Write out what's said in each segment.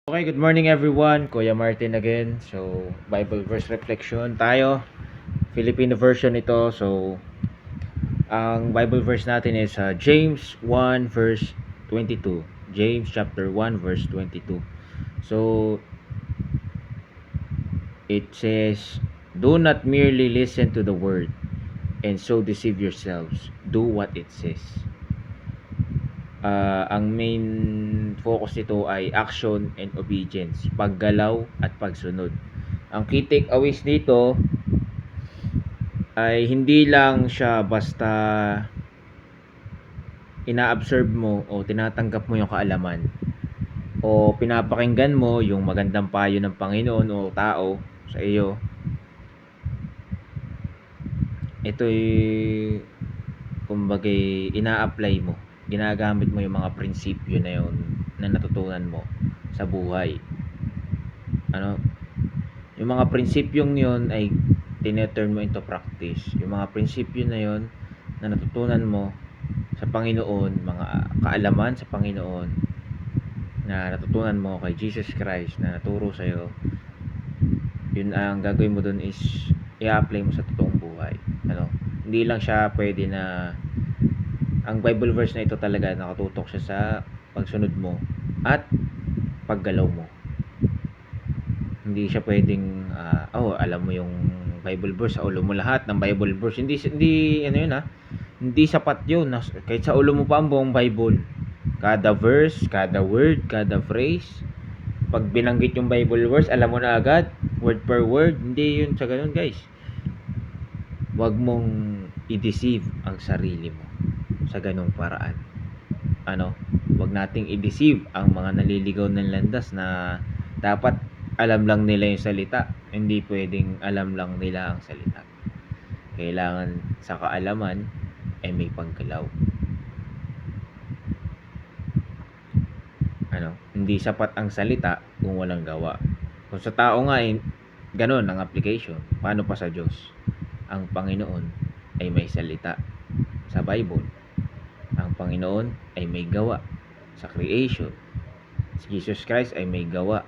Okay, good morning everyone. Kuya Martin again. So, Bible verse reflection tayo. Filipino version ito. So, ang Bible verse natin is James 1 verse 22. James chapter 1 verse 22. So, it says, "Do not merely listen to the word and so deceive yourselves. Do what it says." Ang main focus nito ay action and obedience, paggalaw at pagsunod. Ang key takeaways dito ay hindi lang siya basta ina-absorb mo o tinatanggap mo yung kaalaman o pinapakinggan mo yung magandang payo ng Panginoon o tao sa iyo. Ito'y kumbaga ina-apply mo, ginagamit mo yung mga prinsipyo na yun na natutunan mo sa buhay. Yung mga prinsipyong yun ay tineturn mo into practice. Yung mga prinsipyo na yun na natutunan mo sa Panginoon, mga kaalaman sa Panginoon na natutunan mo kay Jesus Christ na naturo sa'yo, yun ang gagawin mo dun is i-apply mo sa totoong buhay. Hindi lang siya pwede na ang Bible verse na ito talaga nakatutok siya sa pagsunod mo at paggalaw mo. Hindi siya pwedeng alam mo yung Bible verse, sa ulo mo lahat ng Bible verse. Hindi ano yun hindi sapat yun. Kahit sa ulo mo pa ang buong Bible, kada verse, kada word, kada phrase, pag binanggit yung Bible verse, alam mo na agad word per word. Hindi yun sa ganun, guys. Huwag mong i-deceive ang sarili mo sa ganung paraan. Huwag nating i-deceive ang mga naliligaw ng landas na dapat alam lang nila yung salita. Hindi pwedeng alam lang nila ang salita. Kailangan sa kaalaman ay may paggalaw. Hindi sapat ang salita kung walang gawa. Kung sa tao nga ganun ang application, paano pa sa Diyos? Ang Panginoon ay may salita sa Bible. Ang Panginoon ay may gawa sa creation. Si Jesus Christ ay may gawa,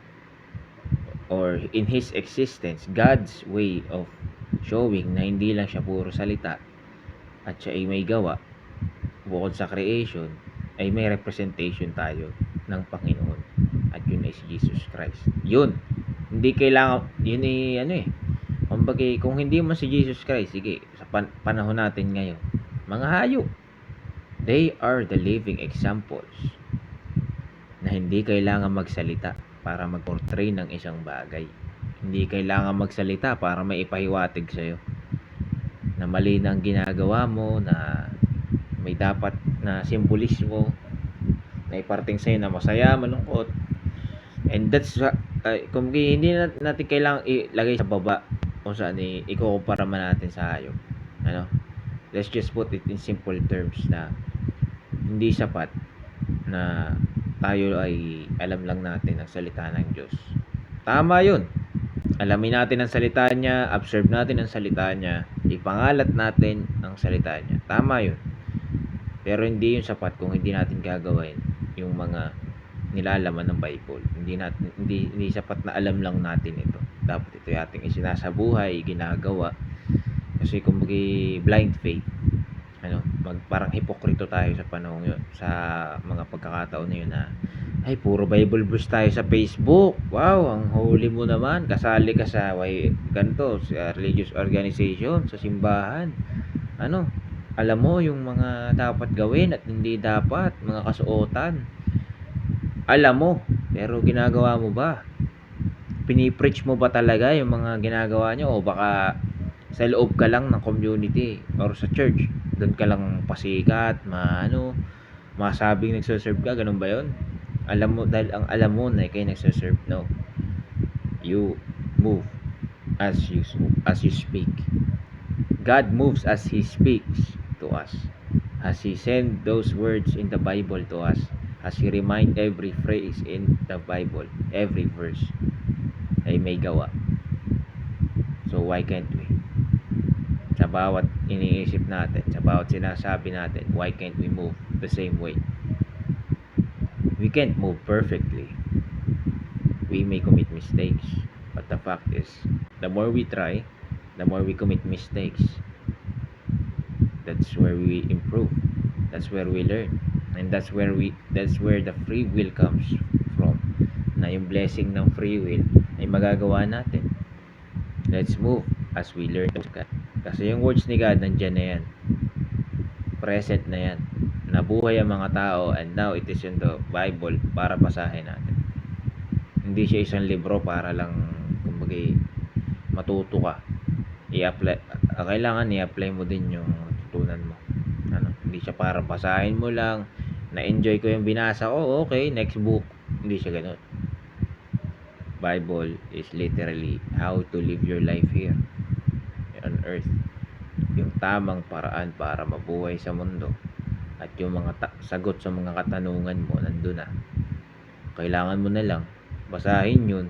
or in His existence, God's way of showing na hindi lang siya puro salita at siya ay may gawa. Bukod sa creation ay may representation tayo ng Panginoon, at yun ay si Jesus Christ. Yun, hindi kailangan yun kumbaga kung hindi man si Jesus Christ, sige, sa panahon natin ngayon, mga hayop, they are the living examples na hindi kailangan magsalita para mag-portray ng isang bagay. Hindi kailangan magsalita para maipahiwatig sa'yo na mali na ang ginagawa mo, na may dapat na simbolismo na iparting sa'yo na masaya, malungkot. And that's kung hindi natin kailangan ilagay sa baba kung saan ikukumpara man natin sa hayop. Let's just put it in simple terms na hindi sapat na tayo ay alam lang natin ang salita ng Diyos. Tama yun. Alamin natin ang salita niya, observe natin ang salita niya, ipangalat natin ang salita niya. Tama yun. Pero hindi yun sapat kung hindi natin gagawin yung mga nilalaman ng Bible. Hindi sapat na alam lang natin ito. Dapat ito yung ating isinasabuhay, ginagawa. Kasi kumbaga blind faith. Parang hipokrito tayo sa panahon yun, sa mga pagkakataon na yun na puro Bible verse tayo sa Facebook. Wow, ang holy mo naman. Kasali ka sa ganito, sa religious organization, sa simbahan. Alam mo yung mga dapat gawin at hindi dapat, mga kasuotan. Alam mo, pero ginagawa mo ba? Pinipreach mo ba talaga yung mga ginagawa nyo, o baka sa loob ka lang ng community or sa church, doon ka lang pasikat, masabing nagsaserve ka, ganun ba yun? Alam mo, dahil ang alam mo na kayo nagsaserve, no? You move as you speak. God moves as He speaks to us, as He send those words in the Bible to us, as He remind every phrase in the Bible, every verse ay may gawa. So why can't we? Sa bawat iniisip natin, sa bawat sinasabi natin, why can't we move the same way? We can't move perfectly, we may commit mistakes. But the fact is, the more we try, the more we commit mistakes. That's where we improve. That's where we learn. And that's where the free will comes from. Na yung blessing ng free will ay magagawa natin. Let's move as we learn to God. Kasi yung words ni God nandiyan na yan. Present na yan. Nabuhay ang mga tao and now it is in the Bible para basahin natin. Hindi siya isang libro para lang kumbaga matuto ka. Kailangan i-apply mo din yung tutunan mo. Hindi siya para basahin mo lang. Na-enjoy ko yung binasa ko, okay, next book. Hindi siya ganun. Bible is literally how to live your life here on earth. Yung tamang paraan para mabuhay sa mundo. At yung mga sagot sa mga katanungan mo nandun na. Kailangan mo na lang basahin yun,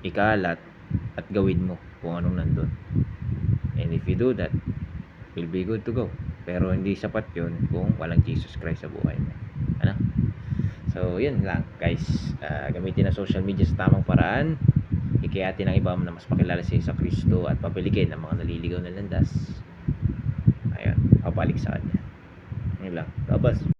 ikalat, at gawin mo kung anong nandun. And if you do that, you'll be good to go. Pero hindi sapat yun kung walang Jesus Christ sa buhay mo. Ano? So, yun lang guys. Gamitin ang social media sa tamang paraan. Hikayatin ang iba na mas pakilala sa Kristo at pabiligin ang mga naliligaw na landas. Ayun, pabalik sa kanya. Yun lang. Labas.